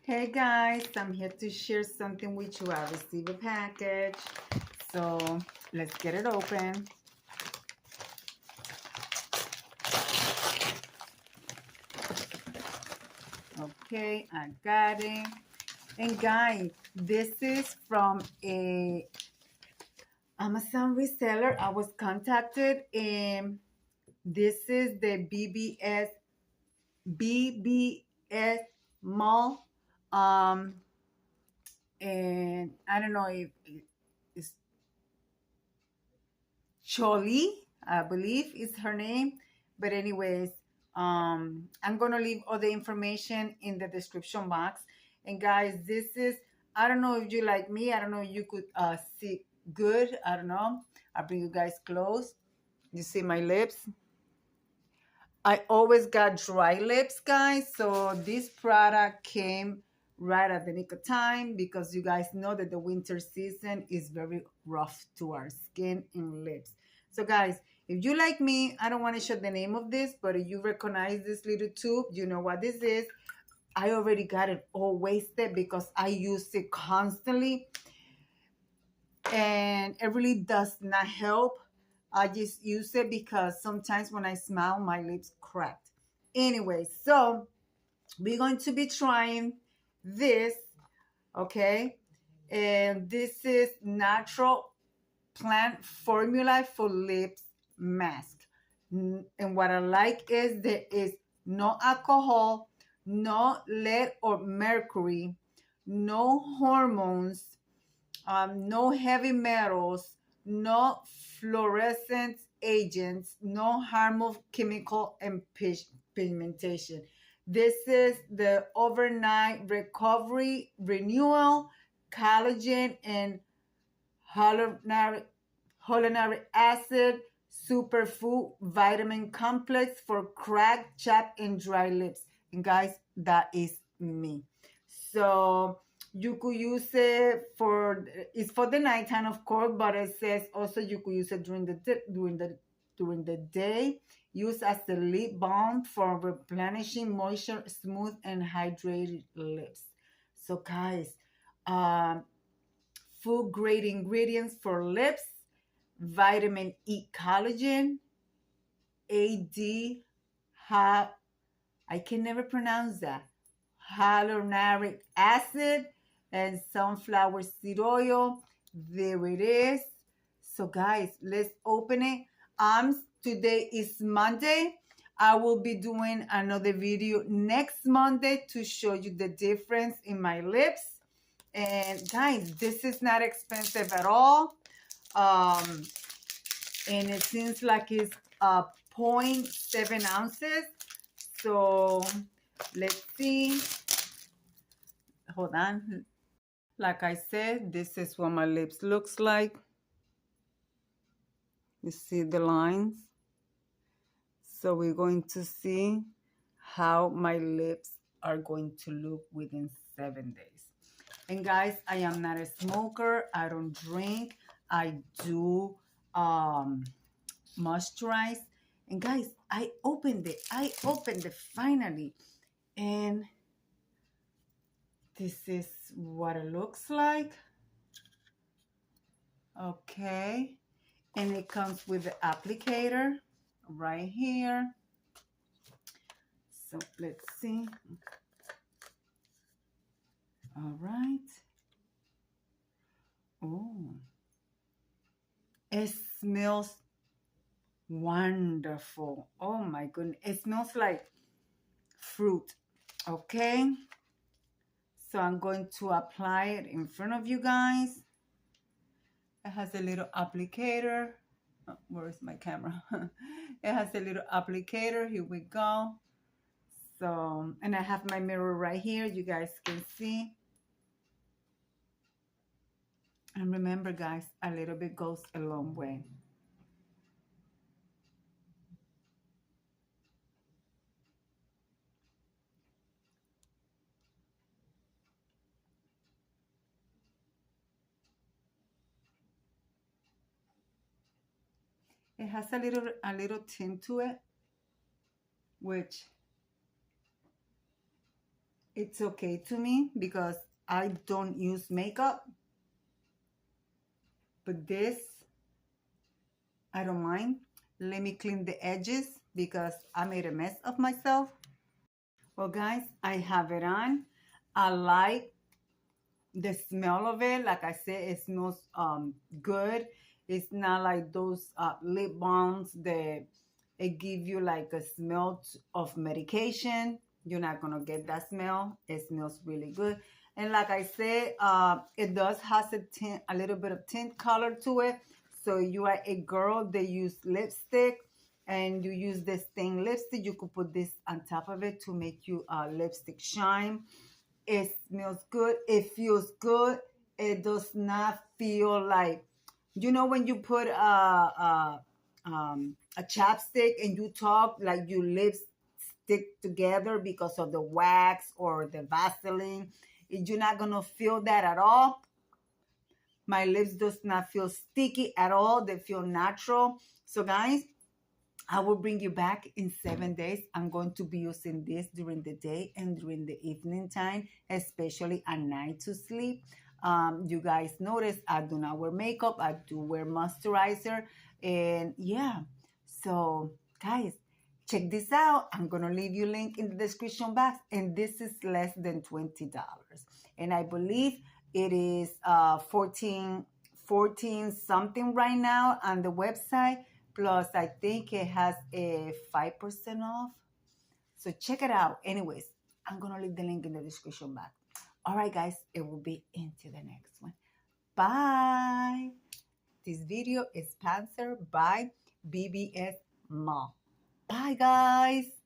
Hey guys, I'm here to share something with you. I received a package, so let's get it open. Okay, I got it. And guys, this is from a Amazon reseller. I was contacted, and this is the BBS mall. And I don't know if it's Choli, I believe is her name. But anyways, I'm gonna leave all the information in the description box. And guys, this is, I don't know if you like me. I don't know if you could see good. I don't know. I'll bring you guys close. You see my lips. I always got dry lips, guys. So this product came right at the nick of time because you guys know that the winter season is very rough to our skin and lips. So guys, if you like me, I don't want to show the name of this, but if you recognize this little tube, you know what this is. I already got it all wasted because I use it constantly and it really does not help. I just use it because sometimes when I smile, my lips cracked. Anyway, so we're going to be trying this, okay? And this is natural plant formula for lips mask. And what I like is there is no alcohol, no lead or mercury, no hormones, no heavy metals, no fluorescent agents, no harmful chemical and pigmentation. This is the overnight recovery, renewal, collagen, and hyaluronic acid superfood vitamin complex for cracked, chapped, and dry lips. And guys, that is me. So you could use it it's for the nighttime, of course, but it says also you could use it during the day. Use as the lip balm for replenishing moisture, smooth and hydrated lips. So guys, food grade ingredients for lips: vitamin E collagen, AD, I can never pronounce that, hyaluronic acid, and sunflower seed oil. There it is. So guys, let's open it. Today is Monday. I will be doing another video next Monday to show you the difference in my lips. And guys, this is not expensive at all. And it seems like it's 0.7 ounces. So let's see. Hold on. Like I said, this is what my lips looks like. You see the lines? So we're going to see how my lips are going to look within 7 days. And guys, I am not a smoker. I don't drink. I do moisturize. And guys, I opened it finally. And this is what it looks like. Okay. And it comes with the applicator right here. So let's see. All right. Oh, it smells wonderful. Oh my goodness. It smells like fruit. Okay. So I'm going to apply it in front of you guys. It has a little applicator. Oh, where's my camera? It has a little applicator. Here we go. So, and I have my mirror right here. You guys can see. And remember, guys, a little bit goes a long way. It has a little tint to it, which It's okay to me because I don't use makeup. But this, I don't mind. Let me clean the edges because I made a mess of myself. Well, guys, I have it on. I like the smell of it. Like I said, it smells good. It's not like those lip balms that it give you like a smell of medication. You're not gonna get that smell. It smells really good. And like I said, it does has a tint, a little bit of tint color to it. So you are a girl that use lipstick and you use this stained lipstick, you could put this on top of it to make you lipstick shine. It smells good. It feels good. It does not feel like, you know, when you put a chapstick and you talk like your lips stick together because of the wax or the Vaseline. You're not gonna feel that at all. My lips does not feel sticky at all. They feel natural. So guys, I will bring you back in 7 days. I'm going to be using this during the day and during the evening time, especially at night to sleep. You guys notice I do not wear makeup. I do wear moisturizer. And yeah, so guys, check this out. I'm going to leave you a link in the description box. And this is less than $20. And I believe it is 14 something right now on the website. Plus, I think it has a 5% off. So check it out. Anyways, I'm going to leave the link in the description box. All right, guys, it will be into the next one. Bye. This video is sponsored by BBS Mom. Bye, guys.